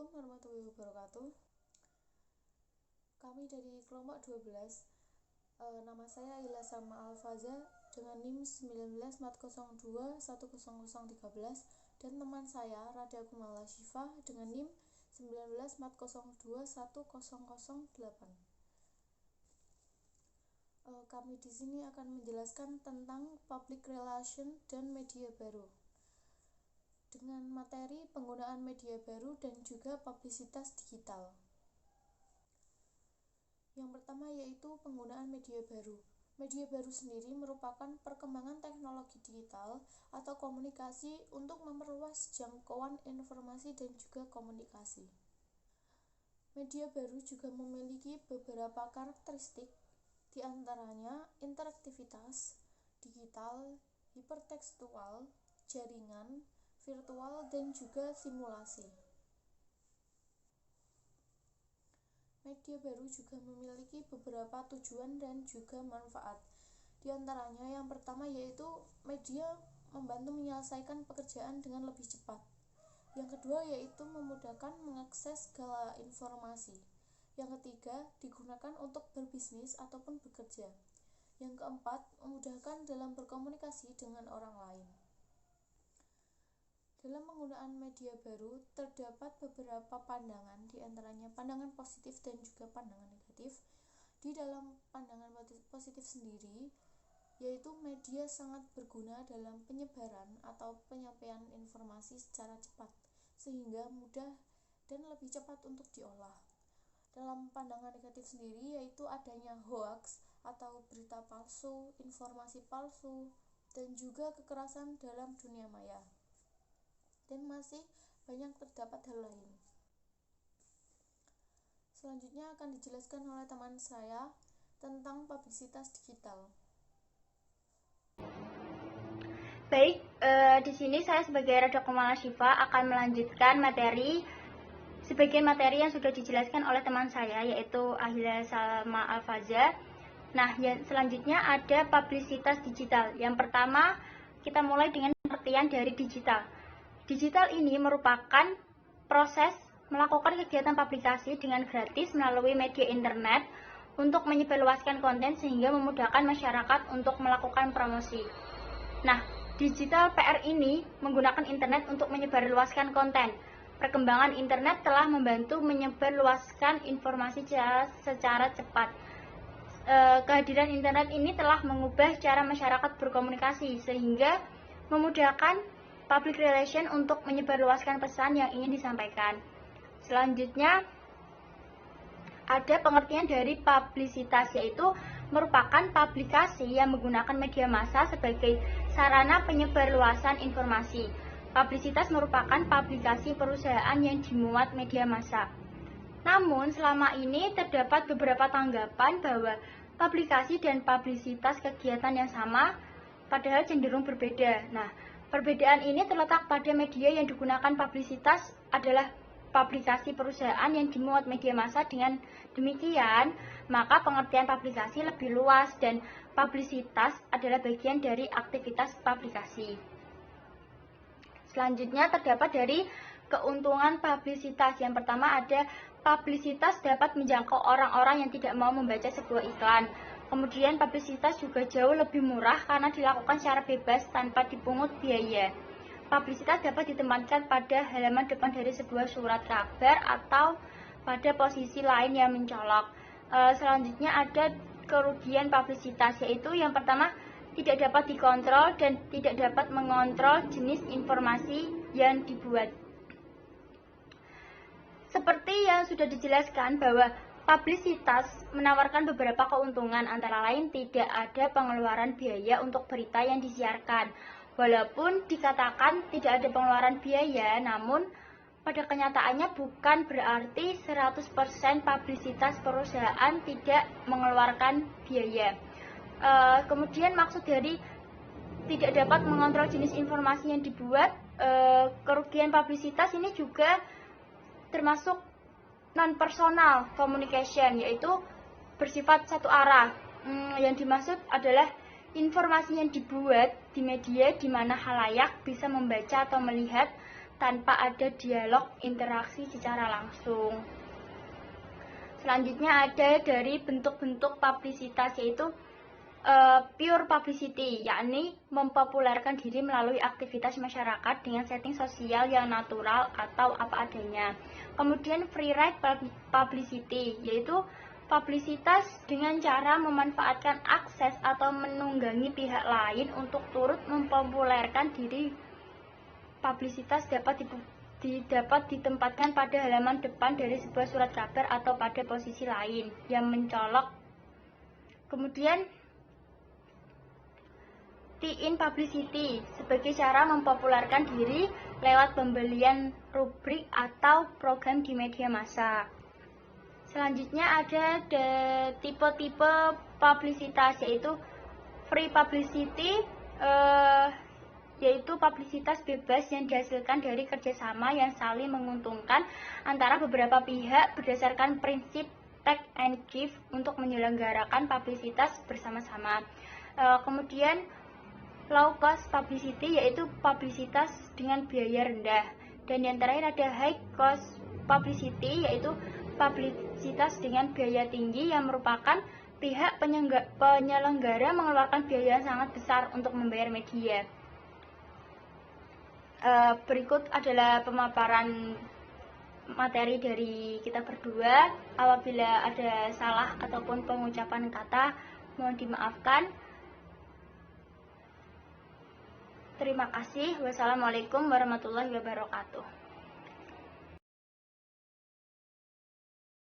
Assalamualaikum warahmatullahi wabarakatuh. Kami dari kelompok 12. Nama saya Ila Salma Alfaza dengan NIM 1940210013 dan teman saya Rada Kumala Syifa dengan NIM 1940210008. Kami di sini akan menjelaskan tentang public relation dan media baru dengan materi penggunaan media baru dan juga publisitas digital. Yang pertama yaitu penggunaan media baru. Media baru sendiri merupakan perkembangan teknologi digital atau komunikasi untuk memperluas jangkauan informasi dan juga komunikasi. Media baru juga memiliki beberapa karakteristik, di antaranya interaktivitas, digital, hipertekstual, jaringan, virtual, dan juga simulasi. Media baru juga memiliki beberapa tujuan dan juga manfaat. Di antaranya yang pertama yaitu media membantu menyelesaikan pekerjaan dengan lebih cepat. Yang kedua yaitu memudahkan mengakses segala informasi. Yang ketiga digunakan untuk berbisnis ataupun bekerja. Yang keempat memudahkan dalam berkomunikasi dengan orang lain. Dalam penggunaan media baru, terdapat beberapa pandangan, di antaranya pandangan positif dan juga pandangan negatif. Di dalam pandangan positif sendiri, yaitu media sangat berguna dalam penyebaran atau penyampaian informasi secara cepat, sehingga mudah dan lebih cepat untuk diolah. Dalam pandangan negatif sendiri, yaitu adanya hoax atau berita palsu, informasi palsu, dan juga kekerasan dalam dunia maya. Dan masih banyak terdapat hal lain. Selanjutnya akan dijelaskan oleh teman saya tentang publisitas digital. Baik, di sini saya sebagai Rada Kumala Syifa akan melanjutkan sebagian materi yang sudah dijelaskan oleh teman saya, yaitu Ila Salma Alfaza. Nah, selanjutnya ada publisitas digital. Yang pertama, kita mulai dengan pengertian dari digital. Digital ini merupakan proses melakukan kegiatan publikasi dengan gratis melalui media internet untuk menyebarluaskan konten sehingga memudahkan masyarakat untuk melakukan promosi. Nah, digital PR ini menggunakan internet untuk menyebarluaskan konten. Perkembangan internet telah membantu menyebarluaskan informasi secara cepat. Kehadiran internet ini telah mengubah cara masyarakat berkomunikasi sehingga memudahkan public relation untuk menyebarluaskan pesan yang ingin disampaikan. Selanjutnya ada pengertian dari publisitas, yaitu merupakan publikasi yang menggunakan media massa sebagai sarana penyebarluasan informasi. Publisitas merupakan publikasi perusahaan yang dimuat media massa. Namun selama ini terdapat beberapa tanggapan bahwa publikasi dan publisitas kegiatan yang sama padahal cenderung berbeda. Nah, perbedaan ini terletak pada media yang digunakan. Publisitas adalah publikasi perusahaan yang dimuat media massa. Dengan demikian, maka pengertian publikasi lebih luas dan publisitas adalah bagian dari aktivitas publikasi. Selanjutnya terdapat dari keuntungan publisitas. Yang pertama ada publisitas dapat menjangkau orang-orang yang tidak mau membaca sebuah iklan. Kemudian publisitas juga jauh lebih murah karena dilakukan secara bebas tanpa dipungut biaya. Publisitas dapat ditempatkan pada halaman depan dari sebuah surat kabar atau pada posisi lain yang mencolok. Selanjutnya ada kerugian publisitas, yaitu yang pertama tidak dapat dikontrol dan tidak dapat mengontrol jenis informasi yang dibuat. Seperti yang sudah dijelaskan bahwa publisitas menawarkan beberapa keuntungan, antara lain tidak ada pengeluaran biaya untuk berita yang disiarkan. Walaupun dikatakan tidak ada pengeluaran biaya, namun pada kenyataannya bukan berarti 100% publisitas perusahaan tidak mengeluarkan biaya. Kemudian maksud dari tidak dapat mengontrol jenis informasi yang dibuat, kerugian publisitas ini juga termasuk non-personal communication, yaitu bersifat satu arah. Yang dimaksud adalah informasi yang dibuat di media di mana khalayak bisa membaca atau melihat tanpa ada dialog interaksi secara langsung. Selanjutnya ada dari bentuk-bentuk publisitas, yaitu pure publicity, yakni mempopulerkan diri melalui aktivitas masyarakat dengan setting sosial yang natural atau apa adanya. Kemudian free ride publicity, yaitu publisitas dengan cara memanfaatkan akses atau menunggangi pihak lain untuk turut mempopulerkan diri. Publisitas dapat ditempatkan pada halaman depan dari sebuah surat kabar atau pada posisi lain yang mencolok. Kemudian tie-in publicity sebagai cara mempopulerkan diri lewat pembelian rubrik atau program di media massa. Selanjutnya ada tipe-tipe publisitas, yaitu free publicity, yaitu publisitas bebas yang dihasilkan dari kerjasama yang saling menguntungkan antara beberapa pihak berdasarkan prinsip take and give untuk menyelenggarakan publisitas bersama-sama. Kemudian low cost publicity, yaitu publisitas dengan biaya rendah. Dan yang terakhir ada high cost publicity, yaitu publisitas dengan biaya tinggi yang merupakan pihak penyelenggara mengeluarkan biaya yang sangat besar untuk membayar media. Berikut adalah pemaparan materi dari kita berdua. Apabila ada salah ataupun pengucapan kata, mohon dimaafkan. Terima kasih. Wassalamualaikum warahmatullahi wabarakatuh.